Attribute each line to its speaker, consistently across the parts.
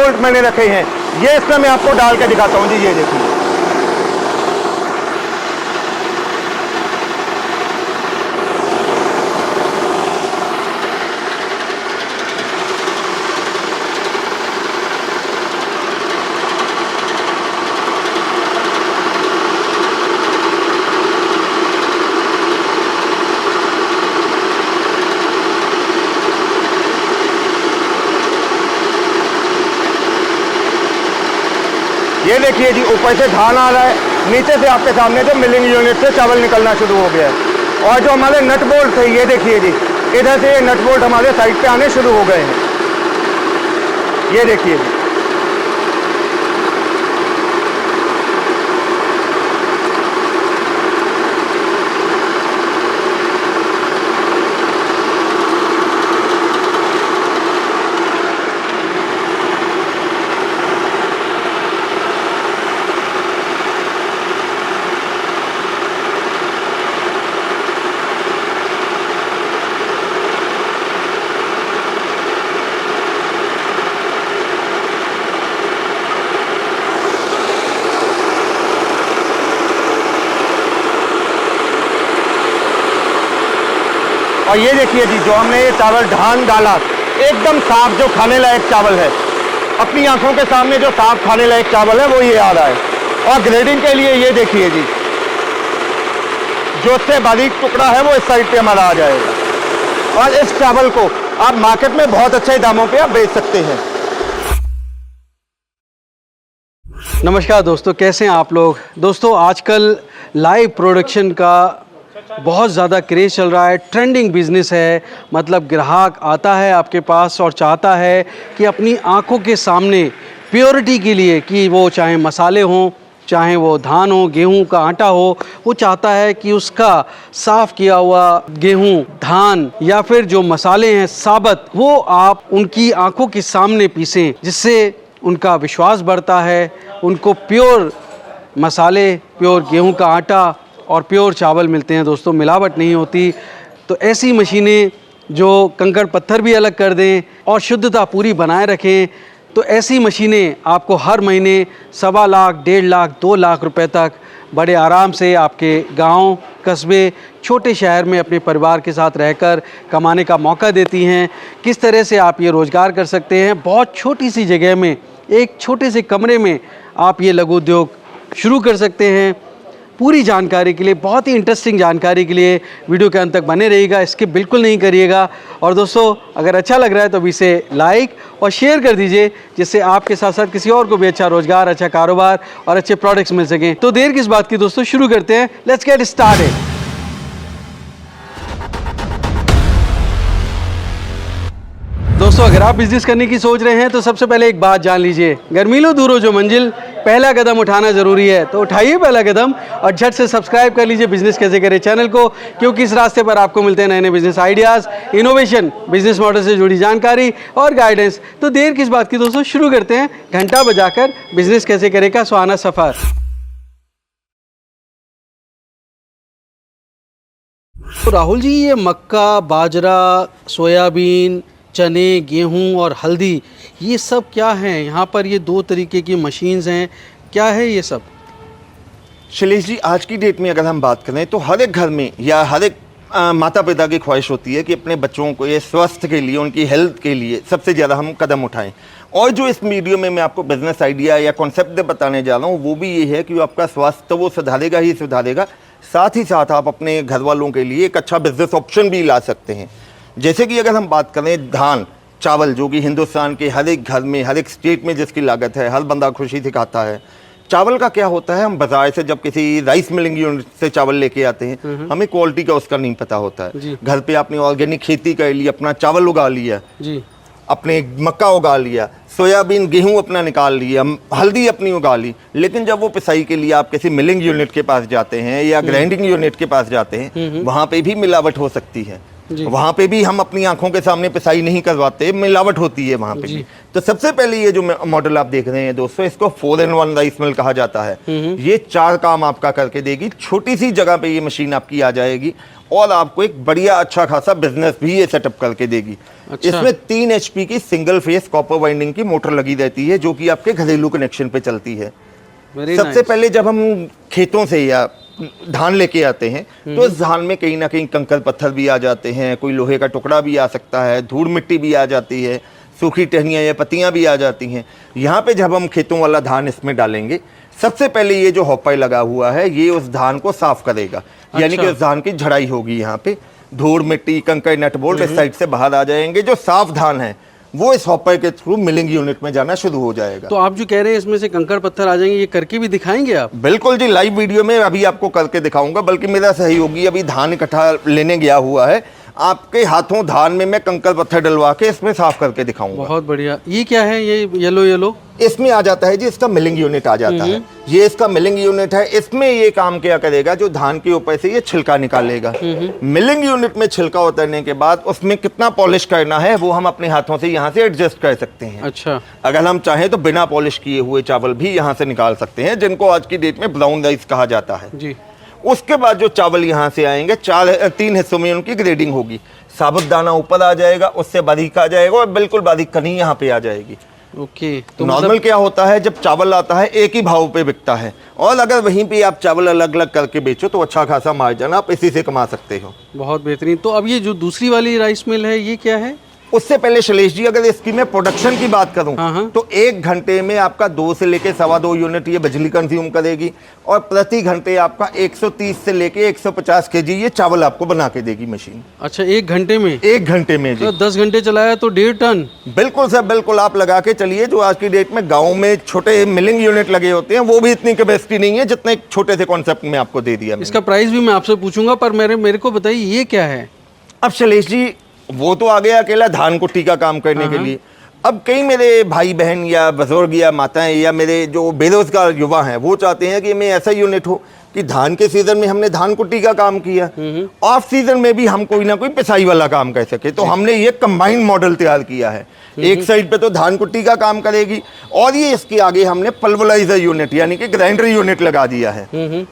Speaker 1: Bolt मैंने रखे हैं, ये इसमें मैं आपको डाल के दिखाता हूँ जी। ये देखिए, ये देखिए जी, ऊपर से धान आ रहा है, नीचे से आपके सामने जो मिलिंग यूनिट से चावल निकलना शुरू हो गया है। और जो हमारे नट बोल्ट थे, ये देखिए जी, इधर से ये नट बोल्ट हमारे साइड पे आने शुरू हो गए हैं। ये देखिए जी, और ये देखिए जी, जो हमने ये चावल धान डाला, एकदम साफ जो खाने लायक चावल है, अपनी आंखों के सामने जो साफ खाने लायक चावल है वो ये आ रहा है। और ग्रेडिंग के लिए ये देखिए जी, जो इससे बारीक टुकड़ा है वो इस साइड पे हमारा आ जाएगा। और इस चावल को आप मार्केट में बहुत अच्छे दामों पे आप बेच सकते हैं।
Speaker 2: नमस्कार दोस्तों, कैसे हैं आप लोग। दोस्तों, आजकल लाइव प्रोडक्शन का बहुत ज़्यादा क्रेज़ चल रहा है, ट्रेंडिंग बिजनेस है। मतलब ग्राहक आता है आपके पास और चाहता है कि अपनी आंखों के सामने प्योरिटी के लिए, कि वो चाहे मसाले हों, चाहे वो धान हो, गेहूं का आटा हो, वो चाहता है कि उसका साफ़ किया हुआ गेहूं, धान या फिर जो मसाले हैं साबुत, वो आप उनकी आंखों के सामने पीसें, जिससे उनका विश्वास बढ़ता है। उनको प्योर मसाले, प्योर गेहूं का आटा और प्योर चावल मिलते हैं दोस्तों, मिलावट नहीं होती। तो ऐसी मशीनें जो कंकड़ पत्थर भी अलग कर दें और शुद्धता पूरी बनाए रखें, तो ऐसी मशीनें आपको हर महीने 1.25 लाख, 1.5 लाख, 2 लाख रुपए तक बड़े आराम से आपके गांव, कस्बे, छोटे शहर में अपने परिवार के साथ रहकर कमाने का मौका देती हैं। किस तरह से आप ये रोज़गार कर सकते हैं, बहुत छोटी सी जगह में, एक छोटे से कमरे में आप ये लघु उद्योग शुरू कर सकते हैं। पूरी जानकारी के लिए, बहुत ही इंटरेस्टिंग जानकारी के लिए वीडियो के अंत तक बने रहिएगा, स्किप बिल्कुल नहीं करिएगा। और दोस्तों, अगर अच्छा लग रहा है तो इसे लाइक और शेयर कर दीजिए, जिससे आपके साथ साथ किसी और को भी अच्छा रोजगार, अच्छा कारोबार और अच्छे प्रोडक्ट्स मिल सकें। तो देर किस बात की दोस्तों, शुरू करते हैं। Let's get started. दोस्तों, अगर आप बिजनेस करने की सोच रहे हैं तो सबसे पहले एक बात जान लीजिए, गर्मीलो दूरो जो मंजिल, पहला कदम उठाना ज़रूरी है। तो उठाइए पहला कदम और झट से सब्सक्राइब कर लीजिए बिजनेस कैसे करें चैनल को, क्योंकि इस रास्ते पर आपको मिलते हैं नए नए business ideas, innovation, business model से जुड़ी जानकारी और गाइडेंस। तो देर किस बात की दोस्तों, शुरू करते हैं घंटा बजाकर बिजनेस कैसे करें का सुहाना सफ़र। तो राहुल जी, ये मक्का, बाजरा, सोयाबीन, चने, गेहूं और हल्दी, ये सब क्या हैं? यहाँ पर ये 2 तरीके की मशीन्स हैं, क्या है ये सब?
Speaker 1: शैलेश जी, आज की डेट में अगर हम बात करें तो हर एक घर में या हर एक माता पिता की ख्वाहिश होती है कि अपने बच्चों को ये स्वास्थ्य के लिए, उनकी हेल्थ के लिए सबसे ज़्यादा हम कदम उठाएं। और जो इस वीडियो में मैं आपको बिजनेस आइडिया या कॉन्सेप्ट बताने जा रहा हूँ, वो भी ये है कि आपका स्वास्थ्य तो वो सुधारेगा ही सुधारेगा, साथ ही साथ आप अपने घर वालों के लिए एक अच्छा बिजनेस ऑप्शन भी ला सकते हैं। जैसे कि अगर हम बात करें धान, चावल, जो कि हिंदुस्तान के हर एक घर में, हर एक स्टेट में जिसकी लागत है, हर बंदा खुशी से खाता है। चावल का क्या होता है, हम बाजार से जब किसी राइस मिलिंग यूनिट से चावल लेके आते हैं, हमें क्वालिटी का उसका नहीं पता होता है। घर पे आपने ऑर्गेनिक खेती कर ली, अपना चावल उगा लिया जी, अपने मक्का उगा लिया, सोयाबीन, गेहूं अपना निकाल लिया, हल्दी अपनी उगा ली, लेकिन जब वो पिसाई के लिए आप किसी मिलिंग यूनिट के पास जाते हैं या ग्राइंडिंग यूनिट के पास जाते हैं, वहाँ पे भी मिलावट हो सकती है। वहाँ पे भी हम अपनी आंखों के सामने पिसाई नहीं करवाते, मिलावट होती है वहाँ पे भी। तो सबसे पहले ये जो मॉडल आप देख रहे हैं दोस्तों, इसको 4-in-1 राइस मिल कहा जाता है। ये 4 काम आपका करके देगी, छोटी सी जगह पे ये मशीन आपकी आ जाएगी और आपको एक बढ़िया अच्छा खासा बिजनेस भी ये सेटअप करके देगी।
Speaker 2: अच्छा।
Speaker 1: इसमें 3 HP की सिंगल फेस कॉपर वाइंडिंग की मोटर लगी रहती है, जो कि आपके घरेलू कनेक्शन पे चलती है। सबसे पहले जब हम खेतों से या धान लेके आते हैं तो इस धान में कहीं ना कहीं कंकड़ पत्थर भी आ जाते हैं, कोई लोहे का टुकड़ा भी आ सकता है, धूल मिट्टी भी आ जाती है, सूखी टहनियाँ या पत्तियाँ भी आ जाती हैं। यहाँ पे जब हम खेतों वाला धान इसमें डालेंगे, सबसे पहले ये जो हॉपर लगा हुआ है ये उस धान को साफ करेगा। अच्छा। यानी कि उस धान की झड़ाई होगी, यहाँ पे धूल मिट्टी कंकड़ नट बोल्ट इस साइड से बाहर आ जाएंगे। जो साफ धान है वो इस हॉपर के थ्रू मिलिंग यूनिट में जाना शुरू हो जाएगा।
Speaker 2: तो आप जो कह रहे हैं इसमें से कंकड़ पत्थर आ जाएंगे, ये करके भी दिखाएंगे आप?
Speaker 1: बिल्कुल जी, लाइव वीडियो में अभी आपको करके दिखाऊंगा। बल्कि मेरा सहयोगी अभी धान इकट्ठा लेने गया हुआ है, आपके हाथों धान में मैं कंकड़ पत्थर डलवा के इसमें साफ करके दिखाऊंगा।
Speaker 2: बहुत बढ़िया। ये क्या है, ये येलो?
Speaker 1: इसमें आ जाता है जी, इसका मिलिंग यूनिट आ जाता है। ये इसका मिलिंग यूनिट है। इसमें ये काम क्या करेगा, जो धान के ऊपर से ये छिलका निकालेगा। मिलिंग यूनिट में छिलका उतरने के बाद उसमें कितना पॉलिश करना है वो हम अपने हाथों से यहाँ से एडजस्ट कर सकते हैं।
Speaker 2: अच्छा।
Speaker 1: अगर हम चाहें तो बिना पॉलिश किए हुए चावल भी यहाँ से निकाल सकते हैं, जिनको आज की डेट में ब्राउन राइस कहा जाता है
Speaker 2: जी।
Speaker 1: उसके बाद जो चावल यहाँ से आएंगे 3 हिस्सों में उनकी ग्रेडिंग होगी। साबुत दाना ऊपर आ जाएगा, उससे बारीक आ जाएगा और बिल्कुल बारीक कनी यहाँ पे आ जाएगी।
Speaker 2: ओके।
Speaker 1: तो नॉर्मल क्या होता है, जब चावल आता है एक ही भाव पे बिकता है, और अगर वहीं पे आप चावल अलग अलग करके बेचो तो अच्छा खासा मार्जिन आप इसी से कमा सकते हो।
Speaker 2: बहुत बेहतरीन। तो अब ये जो दूसरी वाली राइस मिल है ये क्या है?
Speaker 1: उससे पहले शैलेश जी, अगर इसकी मैं प्रोडक्शन की बात करूं तो 1 घंटे में आपका 2 से लेके 2.25 यूनिट ये बिजली कंज्यूम करेगी, और प्रति घंटे आपका 130 से लेके 150 केजी ये चावल आपको बना के देगी मशीन।
Speaker 2: अच्छा, 1 घंटे में?
Speaker 1: 1 घंटे में जी।
Speaker 2: तो 10 घंटे चलाया तो 1.5 टन।
Speaker 1: बिल्कुल सर, बिल्कुल। आप लगा के चलिए, जो आज की डेट में गाँव में छोटे मिलिंग यूनिट लगे होते हैं वो भी इतनी कैपेसिटी नहीं है जितने एक छोटे से कॉन्सेप्ट में आपको दे दिया।
Speaker 2: इसका प्राइस भी मैं आपसे पूछूंगा, पर मेरे को बताइए ये क्या है?
Speaker 1: अब शैलेश जी, वो तो आ गया अकेला धान कुट्टी का काम करने के लिए। अब कई मेरे भाई बहन या बुजुर्ग या माताएं या मेरे जो बेरोजगार युवा हैं वो चाहते हैं कि मैं ऐसा यूनिट हो कि धान के सीजन में हमने धान कुट्टी का काम किया, ऑफ सीजन में भी हम कोई ना कोई पिसाई वाला काम कर सके। तो हमने ये कंबाइंड मॉडल तैयार किया है। एक साइड पे तो धान कुट्टी का काम करेगी, और ये इसके आगे हमने पल्वराइजर यूनिट यानी कि ग्राइंडर यूनिट लगा दिया है।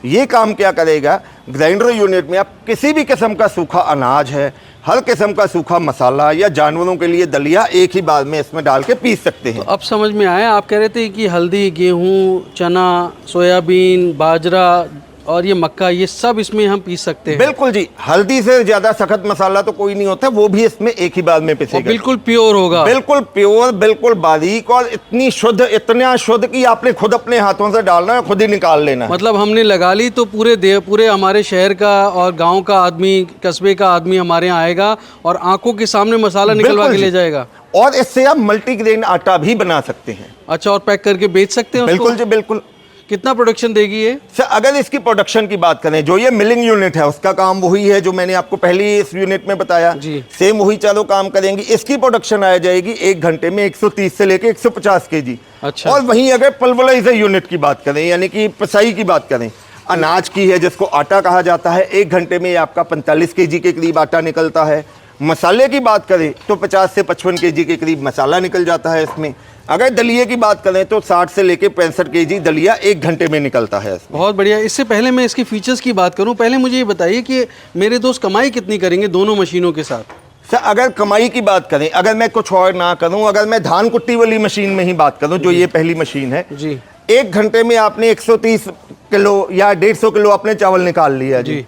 Speaker 1: ये काम क्या करेगा, ग्राइंडर यूनिट में आप किसी भी किस्म का सूखा अनाज है, हर किस्म का सूखा मसाला या जानवरों के लिए दलिया एक ही बार में इसमें डाल के पीस सकते हैं।
Speaker 2: तो अब समझ में आया। आप कह रहे थे कि हल्दी, गेहूं, चना, सोयाबीन, बाजरा और ये मक्का, ये सब इसमें हम पीस सकते हैं?
Speaker 1: बिल्कुल जी। हल्दी से ज्यादा सख्त मसाला तो कोई नहीं होता, वो भी इसमें एक ही बार में पिसेगा।
Speaker 2: बिल्कुल प्योर होगा? बिल्कुल
Speaker 1: प्योर, बिल्कुल बारीक, और इतनी शुद्ध, इतना शुद्ध कि आपने खुद अपने हाथों से डालना है, खुद ही निकाल लेना है।
Speaker 2: मतलब हमने लगा ली तो पूरे हमारे शहर का और गांव का आदमी, कस्बे का आदमी हमारे यहाँ आएगा और आंखों के सामने मसाला निकलवा के ले जाएगा।
Speaker 1: और इससे आप मल्टीग्रेन आटा भी बना सकते हैं।
Speaker 2: अच्छा, और पैक करके बेच सकते हैं?
Speaker 1: बिल्कुल जी, बिल्कुल।
Speaker 2: कितना प्रोडक्शन देगी ये?
Speaker 1: सर, अगर इसकी प्रोडक्शन की बात करें, जो ये मिलिंग यूनिट है उसका काम वही है जो मैंने आपको पहले इस यूनिट में बताया
Speaker 2: जी।
Speaker 1: सेम वही चारों काम करेंगी। इसकी प्रोडक्शन आ जाएगी 1 घंटे में 130 से लेके 150 केजी।
Speaker 2: अच्छा।
Speaker 1: और वहीं अगर पल्वराइजर यूनिट की बात करें, यानी कि पिसाई की बात करें, अनाज की है जिसको आटा कहा जाता है, 1 घंटे में आपका 45 केजी के करीब आटा निकलता है। मसाले की बात करें तो 50 से 55 केजी के करीब मसाला निकल जाता है इसमें। अगर दलिये की बात करें तो 60 से लेके 65 केजी दलिया 1 घंटे में निकलता है इसमें।
Speaker 2: बहुत बढ़िया। इससे पहले मैं इसके फीचर्स की बात करूं, पहले मुझे ये बताइए कि मेरे दोस्त कमाई कितनी करेंगे दोनों मशीनों के साथ?
Speaker 1: सर, अगर कमाई की बात करें, अगर मैं कुछ और ना करूं, अगर मैं धान कुट्टी वाली मशीन में ही बात करूं, जो ये पहली मशीन है
Speaker 2: जी,
Speaker 1: 1 घंटे में आपने 130 किलो या 150 किलो अपने चावल निकाल लिया जी।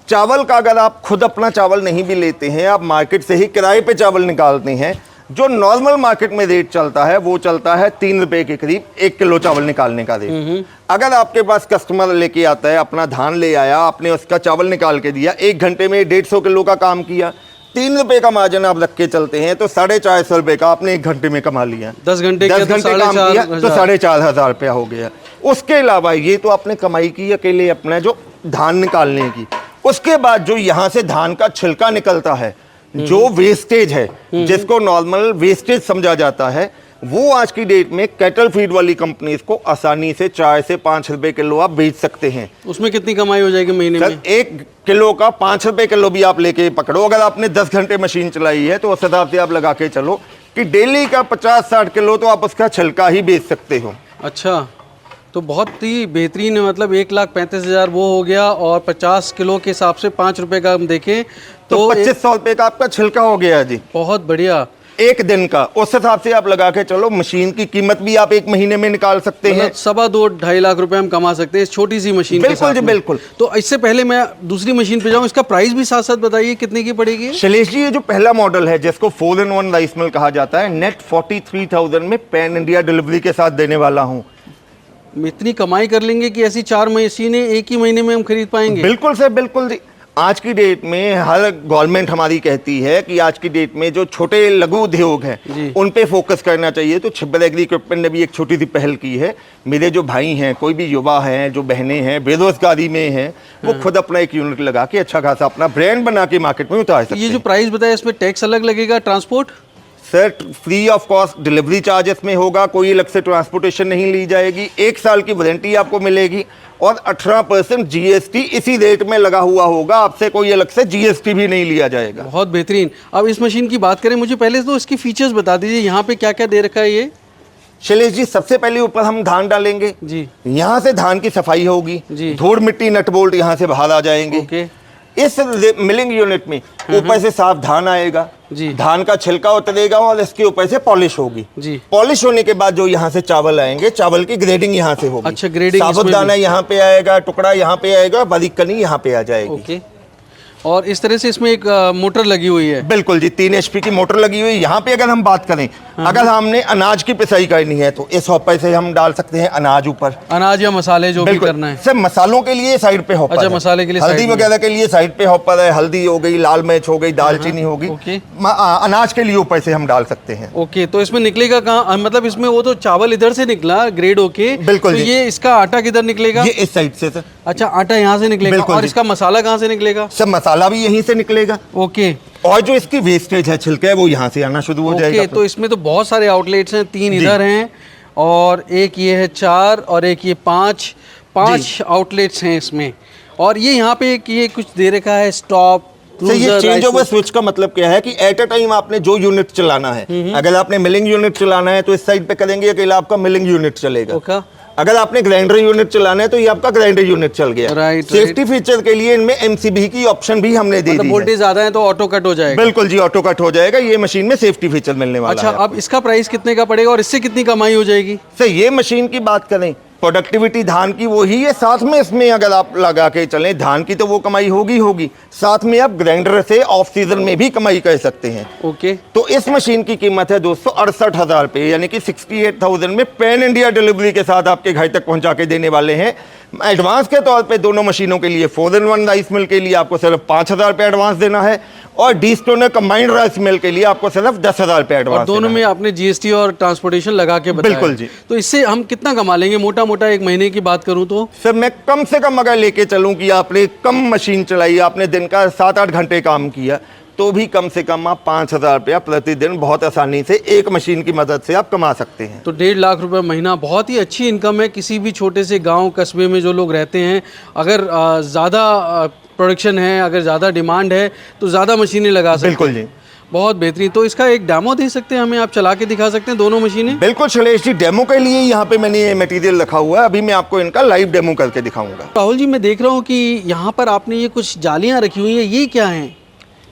Speaker 1: चावल का अगर आप खुद अपना चावल नहीं भी लेते हैं, आप मार्केट से ही किराए पे चावल निकालते हैं, जो नॉर्मल मार्केट में रेट चलता है वो चलता है 3 रुपए के करीब 1 किलो चावल निकालने का रेट। अगर आपके पास कस्टमर लेके आता है, अपना धान ले आया, आपने उसका चावल निकाल के दिया, 1 घंटे में 150 किलो का काम किया, 3 रुपए का मार्जिन आप रख के चलते हैं, तो 450 रुपए का आपने 1 घंटे में कमा लिया।
Speaker 2: 10 घंटे
Speaker 1: काम किया तो 4,500 रुपया हो गया। उसके अलावा ये तो आपने कमाई की अकेले अपना जो धान निकालने की। उसके बाद जो यहाँ से धान का छिलका निकलता है, जो वेस्टेज है, जिसको नॉर्मल वेस्टेज समझा जाता है, वो आज की डेट में कैटल फीड वाली कंपनीज को आसानी से 4 से 5 रुपए किलो आप बेच सकते हैं।
Speaker 2: उसमें कितनी कमाई हो जाएगी महीने
Speaker 1: सर
Speaker 2: में?
Speaker 1: 1 किलो का 5 रुपए किलो भी आप लेके पकड़ो, अगर आपने 10 घंटे मशीन चलाई है तो उस हिसाब से आप लगा के चलो कि डेली का 50-60 किलो तो आप उसका छिलका ही बेच सकते हो।
Speaker 2: अच्छा, तो बहुत ही बेहतरीन है। मतलब 1,35,000 वो हो गया, और 50 किलो के हिसाब से 5 रुपए का हम देखें
Speaker 1: तो
Speaker 2: तो
Speaker 1: 2500 रुपए का आपका छिलका हो गया जी,
Speaker 2: बहुत बढ़िया।
Speaker 1: एक दिन का। उस हिसाब से आप लगा के चलो, मशीन की कीमत भी आप 1 महीने में निकाल सकते हैं।
Speaker 2: मतलब 2.25-2.5 लाख रुपए हम कमा सकते हैं इस छोटी सी मशीन के
Speaker 1: बिल्कुल
Speaker 2: साथ
Speaker 1: जी,
Speaker 2: में।
Speaker 1: बिल्कुल।
Speaker 2: तो इससे पहले मैं दूसरी मशीन पे जाऊं, इसका प्राइस भी साथ साथ बताइए कितने की पड़ेगी?
Speaker 1: शैलेश जी, ये जो पहला मॉडल है जिसको 4-in-1 राइस मिल कहा जाता है, नेट 43,000 में पैन इंडिया डिलीवरी के साथ देने वाला हूँ।
Speaker 2: इतनी कमाई कर लेंगे कि ऐसी 4 मशीनें एक ही महीने में हम खरीद पाएंगे?
Speaker 1: बिल्कुल सर, बिल्कुल जी। आज की डेट में हर गवर्नमेंट हमारी कहती है कि आज की डेट में जो छोटे लघु उद्योग
Speaker 2: जी।
Speaker 1: हैं उन पे फोकस करना चाहिए, तो छिब्बर एग्री इक्विपमेंट ने भी एक छोटी सी पहल की है। मेरे जो भाई हैं, कोई भी युवा हैं, जो बहनें हैं, बेरोजगारी में हैं, वो खुद अपना एक यूनिट लगा के अच्छा खासा अपना ब्रांड बना के मार्केट में उतार सकते
Speaker 2: ये
Speaker 1: हैं।
Speaker 2: जो प्राइस बताया, इसमें टैक्स अलग लगेगा, transport?
Speaker 1: Sir free of cost delivery charge इसमें होगा, कोई अलग से ट्रांसपोर्टेशन नहीं ली जाएगी, 1 साल की वारंटी आपको मिलेगी, और 18% जीएसटी इसी रेट में लगा हुआ होगा, आपसे कोई अलग से जीएसटी भी नहीं लिया जाएगा।
Speaker 2: बहुत बेहतरीन। अब इस मशीन की बात करें, मुझे पहले तो इसकी फीचर्स बता दीजिए, यहाँ पे क्या क्या दे रखा है ये?
Speaker 1: शैलेश जी, सबसे पहले ऊपर हम धान डालेंगे
Speaker 2: जी।
Speaker 1: यहाँ से धान की सफाई होगी
Speaker 2: जी।
Speaker 1: धूड़ मिट्टी नट बोल्ट यहाँ से बाहर आ जाएंगे।
Speaker 2: ओके।
Speaker 1: इस मिलिंग यूनिट में ऊपर से साफ धान आएगा
Speaker 2: जी।
Speaker 1: धान का छिलका उतरेगा और इसके ऊपर से पॉलिश होगी
Speaker 2: जी।
Speaker 1: पॉलिश होने के बाद जो यहाँ से चावल आएंगे, चावल की ग्रेडिंग यहाँ से होगी।
Speaker 2: अच्छा, ग्रेडिंग
Speaker 1: साबुत दाना यहाँ पे आएगा, टुकड़ा यहाँ पे आएगा, बारीक कनी यहाँ पे आ जाएगी।
Speaker 2: ओके। और इस तरह से इसमें एक मोटर लगी हुई है?
Speaker 1: बिल्कुल जी, 3 HP की मोटर लगी हुई है। यहाँ पे अगर हम बात करें, अगर हमने अनाज की पिसाई करनी है तो इस हॉपर से हम डाल सकते हैं अनाज ऊपर,
Speaker 2: अनाज या मसाले जो भी करना है।
Speaker 1: सर मसालों के लिए साइड पे हॉपर
Speaker 2: अच्छा,
Speaker 1: है।
Speaker 2: मसाले के लिए
Speaker 1: हल्दी
Speaker 2: साइड में।
Speaker 1: वगैरह के लिए साइड पे हॉपर है, हल्दी हो गई, लाल मिर्च हो गई, दालचीनी होगी।
Speaker 2: ओके।
Speaker 1: अनाज के लिए ऊपर से हम डाल सकते हैं।
Speaker 2: ओके, तो इसमें निकलेगा कहाँ? मतलब इसमें वो तो चावल इधर से निकला ग्रेड होके,
Speaker 1: बिल्कुल
Speaker 2: तो
Speaker 1: जी।
Speaker 2: ये इसका आटा किधर निकलेगा?
Speaker 1: ये इस साइड से सर।
Speaker 2: अच्छा, आटा यहाँ से निकलेगा।
Speaker 1: बिल्कुल
Speaker 2: और
Speaker 1: जी।
Speaker 2: इसका मसाला कहाँ से निकलेगा?
Speaker 1: सर मसाला भी यहीं से निकलेगा,
Speaker 2: ओके।
Speaker 1: और जो इसकी वेस्टेज है, छिलका है, वो यहाँ से आना शुरू हो जाएगा।
Speaker 2: ओके, तो इसमें तो बहुत सारे आउटलेट्स हैं, 3 इधर हैं और एक ये है 4 और एक ये 5 आउटलेट्स हैं इसमें। और ये यहाँ पे एक ये कुछ दे रखा है, स्टॉप।
Speaker 1: सर ये चेंज ओवर स्विच का मतलब क्या है कि एट अ टाइम आपने जो यूनिट चलाना है, अगर आपने मिलिंग यूनिट चलाना है तो इस साइड पे करेंगे, अकेला आपका मिलिंग यूनिट चलेगा।
Speaker 2: ओके।
Speaker 1: अगर आपने ग्राइंडर यूनिट चलाना है तो ये आपका ग्राइंडर यूनिट चल गया।
Speaker 2: राइट,
Speaker 1: सेफ्टी फीचर के लिए इनमें MCB की ऑप्शन भी हमने दे दी है।
Speaker 2: वोल्टेज ज्यादा है तो ऑटो कट हो जाएगा।
Speaker 1: बिल्कुल जी, ऑटो कट हो जाएगा। ये मशीन में सेफ्टी फीचर मिलने वाला
Speaker 2: अच्छा,
Speaker 1: है।
Speaker 2: अब इसका प्राइस कितने का पड़ेगा और इससे कितनी कमाई हो जाएगी?
Speaker 1: सर ये मशीन की बात करें, प्रोडक्टिविटी धान की वही है, साथ में इसमें अगर आप लगा के चलें धान की तो वो कमाई होगी, साथ में आप ग्राइंडर से ऑफ सीजन में भी कमाई कर सकते हैं।
Speaker 2: ओके।
Speaker 1: तो इस मशीन की कीमत है दोस्तों 68,000 रुपये, यानी कि 68,000 में पैन इंडिया डिलीवरी के साथ आपके घर तक पहुंचा के देने वाले हैं। एडवांस के तौर पे दोनों मशीनों के लिए 4-in-1 राइस मिल के लिए आपको सिर्फ 5,000 रुपये एडवांस देना है, और डी-स्टोनर कंबाइंड राइस मिल के लिए आपको सिर्फ 10,000 रुपये एडवांस।
Speaker 2: और दोनों में आपने जीएसटी और ट्रांसपोर्टेशन लगा के बताया।
Speaker 1: बिल्कुल जी।
Speaker 2: तो इससे हम कितना कमा लेंगे मोटा मोटा एक महीने की बात करूं तो?
Speaker 1: सर मैं कम से कम अगर लेके चलूं कि आपने कम मशीन चलाई, आपने दिन का 7-8 घंटे काम किया, तो भी कम से कम आप 5,000 रुपया प्रतिदिन बहुत आसानी से एक मशीन की मदद से आप कमा सकते हैं।
Speaker 2: तो 1.5 लाख रुपए महीना बहुत ही अच्छी इनकम है। किसी भी छोटे से गांव कस्बे में जो लोग रहते हैं, अगर ज़्यादा प्रोडक्शन है, अगर ज़्यादा डिमांड है तो ज़्यादा मशीनें लगा सकते हैं।
Speaker 1: बिल्कुल जी,
Speaker 2: बहुत बेहतरीन। तो इसका एक डेमो दे सकते हैं हमें, आप चला के दिखा सकते हैं दोनों मशीनें?
Speaker 1: बिल्कुल शैलेश जी, डेमो के लिए यहाँ पे मैंने ये मटेरियल रखा हुआ है, अभी मैं आपको इनका लाइव डेमो करके दिखाऊंगा।
Speaker 2: राहुल जी, मैं देख रहा हूँ कि यहाँ पर आपने ये कुछ जालियाँ रखी हुई हैं, ये क्या हैं?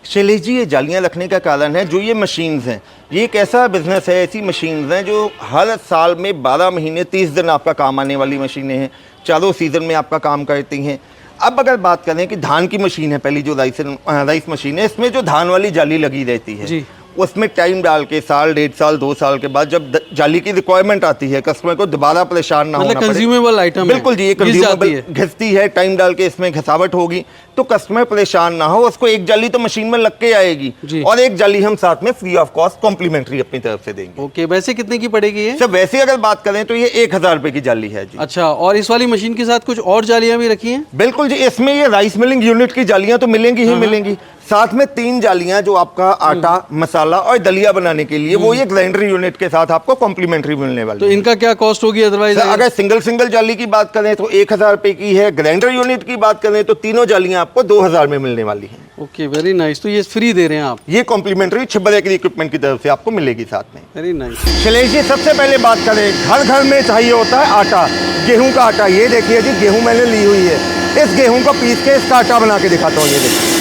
Speaker 1: शैलेश जी, ये जालियाँ रखने का कारण है, जो ये मशीन्स हैं, ये एक ऐसा बिजनेस है, ऐसी मशीन्स हैं जो हर साल में 12 महीने 30 दिन आपका काम आने वाली मशीनें हैं, चारों सीजन में आपका काम करती हैं। अब अगर बात करें कि धान की मशीन है, पहली जो राइस मशीन है, इसमें जो धान वाली जाली लगी रहती है
Speaker 2: जी।
Speaker 1: उसमें टाइम डाल के साल, 1.5 साल, 2 साल के बाद जब जाली की रिक्वायरमेंट आती है, कस्टमर को दोबारा परेशान ना होना
Speaker 2: मतलब
Speaker 1: पड़े।
Speaker 2: कंज्यूमेबल आइटम है।
Speaker 1: बिल्कुल जी, ये
Speaker 2: घिस जाती है।
Speaker 1: घिसती है, टाइम डाल के इसमें घिसावट होगी तो कस्टमर परेशान ना हो, उसको एक जाली तो मशीन में लग के आएगी
Speaker 2: जी।
Speaker 1: और एक जाली हम साथ में फ्री ऑफ कॉस्ट कॉम्प्लीमेंट्री अपनी तरफ से देंगे।
Speaker 2: ओके, वैसे कितने की पड़ेगी ये?
Speaker 1: सर वैसे अगर बात करें तो ये 1,000 रुपए की जाली है जी।
Speaker 2: अच्छा, और इस वाली मशीन के साथ कुछ और जालियाँ भी रखी हैं?
Speaker 1: बिल्कुल जी, इसमें ये राइस मिलिंग यूनिट की जालियां तो मिलेंगी ही मिलेंगी, साथ में 3 जालियां जो आपका आटा, मसाला मसाला और दलिया बनाने के लिए वो ये ग्राइंडर यूनिट के साथ आपको कॉम्प्लीमेंट्री मिलने वाली
Speaker 2: तो
Speaker 1: है।
Speaker 2: इनका क्या कॉस्ट होगी अदरवाइज?
Speaker 1: अगर सिंगल जाली की बात करें तो 1000 रुपए की है, ग्राइंडर यूनिट की बात करें तो तीनों जालियां आपको 2000 में मिलने वाली हैं।
Speaker 2: Okay, very nice. तो ये फ्री दे रहे हैं आप?
Speaker 1: ये कॉम्प्लीमेंट्री छिब्बर एग्री इक्विपमेंट की तरफ से आपको मिलेगी साथ में।
Speaker 2: Very nice.
Speaker 1: शैलेश जी, सबसे पहले बात करें, घर घर में चाहिए होता है आटा, गेहूं का आटा। ये देखिए जी, गेहूं मैंने ली हुई है, इस गेहूं को पीस के इसका आटा बना के दिखाता हूँ। ये देखिए,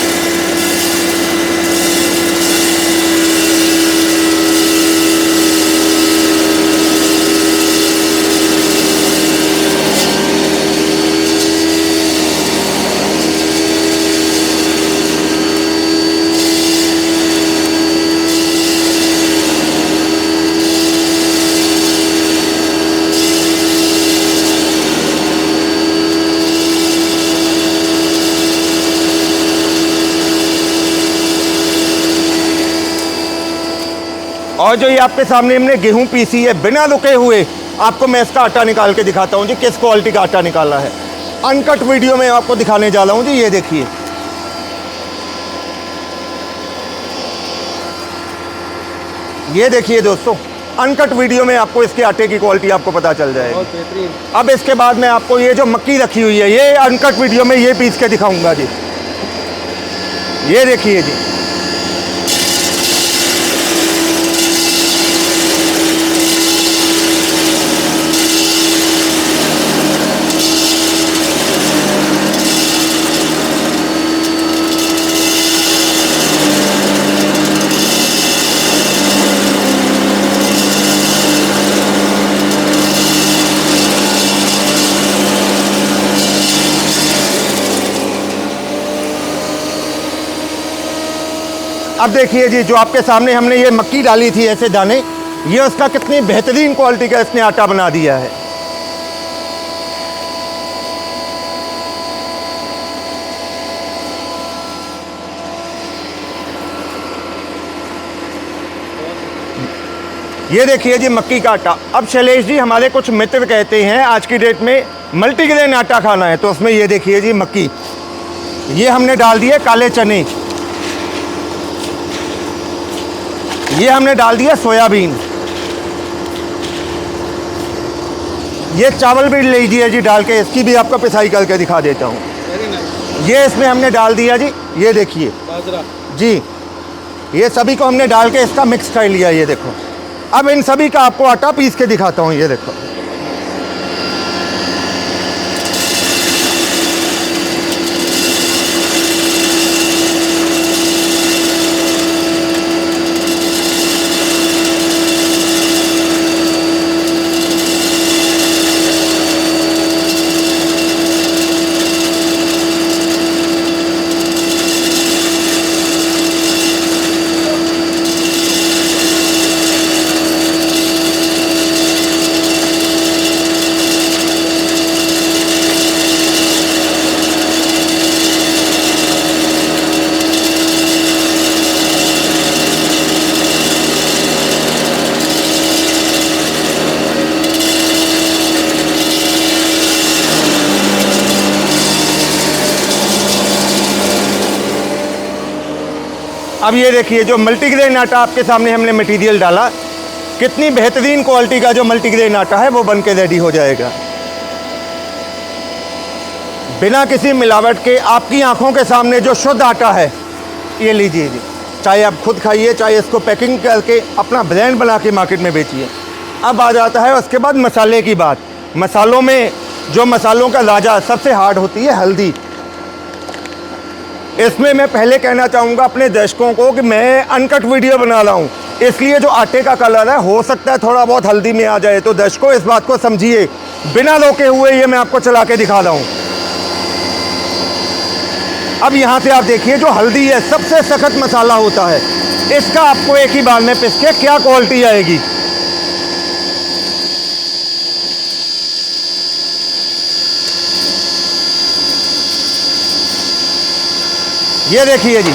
Speaker 1: और जो ये आपके सामने हमने गेहूं पीसी है बिना रुके हुए, आपको मैं इसका आटा निकाल के दिखाता हूँ जी, किस क्वालिटी का आटा निकाला है। अनकट वीडियो में आपको दिखाने जा रहा हूँ जी। ये देखिए, ये देखिए दोस्तों, अनकट वीडियो में आपको इसके आटे की क्वालिटी आपको पता चल जाएगी।
Speaker 2: बहुत बेहतरीन।
Speaker 1: अब इसके बाद मैं आपको ये जो मक्की रखी हुई है, ये अनकट वीडियो में ये पीस के दिखाऊंगा जी। ये देखिए जी, अब देखिए जी, जो आपके सामने हमने ये मक्की डाली थी ऐसे दाने, ये उसका कितनी बेहतरीन क्वालिटी का इसने आटा बना दिया है। ये देखिए जी, मक्की का आटा। अब शैलेश जी, हमारे कुछ मित्र कहते हैं आज की डेट में मल्टीग्रेन आटा खाना है, तो उसमें ये देखिए जी मक्की, ये हमने डाल दिए काले चने, ये हमने डाल दिया सोयाबीन, ये चावल भी लीजिए जी डाल के, इसकी भी आपको पिसाई करके दिखा देता हूँ।
Speaker 2: Very nice.
Speaker 1: ये इसमें हमने डाल दिया जी, ये देखिए
Speaker 2: बाजरा
Speaker 1: जी, ये सभी को हमने डाल के इसका मिक्स कर लिया। ये देखो, अब इन सभी का आपको आटा पीस के दिखाता हूँ। ये देखो, अब ये देखिए, जो मल्टीग्रेन आटा आपके सामने हमने मटेरियल डाला, कितनी बेहतरीन क्वालिटी का जो मल्टीग्रेन आटा है वो बन के रेडी हो जाएगा, बिना किसी मिलावट के। आपकी आंखों के सामने जो शुद्ध आटा है, ये लीजिए जी, चाहे आप खुद खाइए, चाहे इसको पैकिंग करके अपना ब्रांड बना के मार्केट में बेचिए। अब आ जाता है उसके बाद मसाले की बात। मसालों में जो मसालों का राजा सबसे हार्ड होती है हल्दी। इसमें मैं पहले कहना चाहूँगा अपने दर्शकों को कि मैं अनकट वीडियो बना रहा हूँ, इसलिए जो आटे का कलर है हो सकता है थोड़ा बहुत हल्दी में आ जाए, तो दर्शकों इस बात को समझिए। बिना रोके हुए ये मैं आपको चला के दिखा रहा हूँ। अब यहाँ से आप देखिए, जो हल्दी है सबसे सख्त मसाला होता है, इसका आपको एक ही बार में पिस के क्या क्वालिटी आएगी। ये देखिए जी,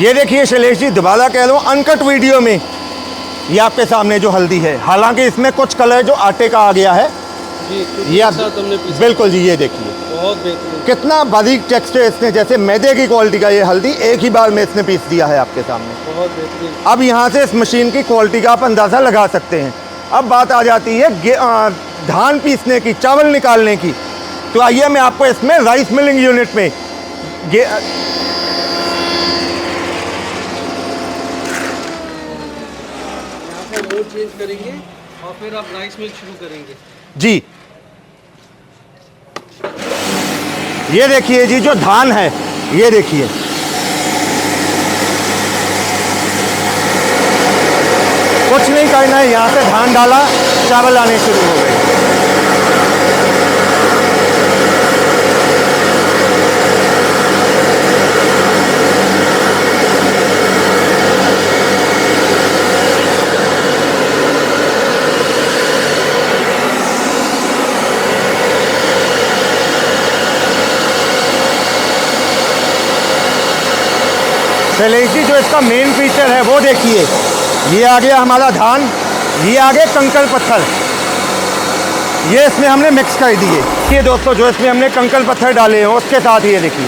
Speaker 1: ये देखिए शैलेश जी, दोबारा कह रहा हूँ, अनकट वीडियो में ये आपके सामने जो हल्दी है, हालांकि इसमें कुछ कलर जो आटे का आ गया है,
Speaker 2: जी
Speaker 1: ये आप
Speaker 2: हमने पीसा।
Speaker 1: बिल्कुल जी, ये देखिए
Speaker 2: बहुत बेहतरीन।
Speaker 1: कितना बारीक टेक्सचर इसने, जैसे मैदे की क्वालिटी का ये हल्दी एक ही बार में इसने पीस दिया है आपके सामने।
Speaker 2: बहुत बेहतरीन।
Speaker 1: अब यहाँ से इस मशीन की क्वालिटी का आप अंदाज़ा लगा सकते हैं। अब बात आ जाती है धान पीसने की, चावल निकालने की। तो आइए मैं आपको इसमें राइस मिलिंग यूनिट में
Speaker 2: मोड चेंज करेंगे और फिर आप राइस मिल शुरू करेंगे।
Speaker 1: जी, ये देखिए जी, जो धान है ये देखिए, कुछ नहीं करना है, यहाँ से धान डाला, चावल आने शुरू हो गए। शैलेश जी, जो इसका मेन फीचर है वो देखिए, ये आ गया हमारा धान, ये आ गए कंकड़ पत्थर, ये इसमें हमने मिक्स कर दिए। ये दोस्तों, जो इसमें हमने कंकड़ पत्थर डाले हैं उसके साथ ये देखिए,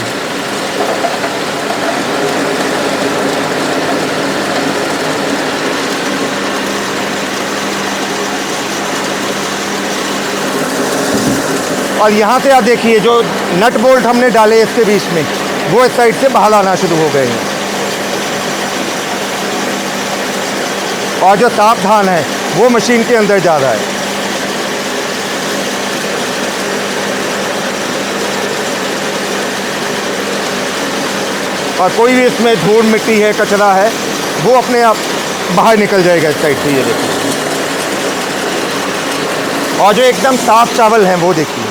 Speaker 1: और यहाँ से आप देखिए जो नट बोल्ट हमने डाले इसके बीच में, वो इस साइड से बाहर आना शुरू हो गए हैं। और जो साफ धान है वो मशीन के अंदर जा रहा है। और कोई भी इसमें धूल मिट्टी है, कचरा है, वो अपने आप बाहर निकल जाएगा इस साइड से, ये देखिए। और जो एकदम साफ चावल हैं वो देखिए,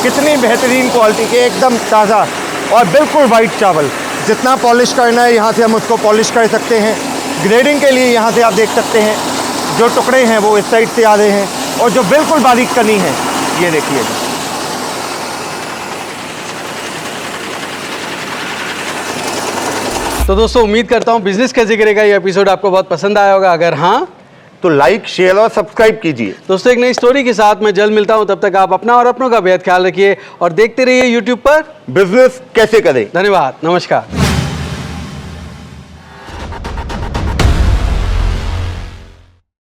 Speaker 1: कितनी बेहतरीन क्वालिटी के, एकदम ताज़ा और बिल्कुल वाइट चावल। जितना पॉलिश करना है यहाँ से हम उसको पॉलिश कर सकते हैं। ग्रेडिंग के लिए यहाँ से आप देख सकते हैं, जो टुकड़े हैं वो इस साइड से आ रहे हैं, और जो बिल्कुल बारीक कनी है ये देखिए।
Speaker 2: तो दोस्तों, उम्मीद करता हूँ बिजनेस के जिक्र का ये एपिसोड आपको बहुत पसंद आया होगा। अगर हाँ
Speaker 1: तो लाइक, शेयर और सब्सक्राइब कीजिए।
Speaker 2: दोस्तों, एक नई स्टोरी के साथ मैं जल्द मिलता हूँ। तब तक आप अपना और अपनों का बेहद ख्याल रखिए और देखते रहिए यूट्यूब पर
Speaker 1: बिजनेस कैसे करें।
Speaker 2: धन्यवाद, नमस्कार।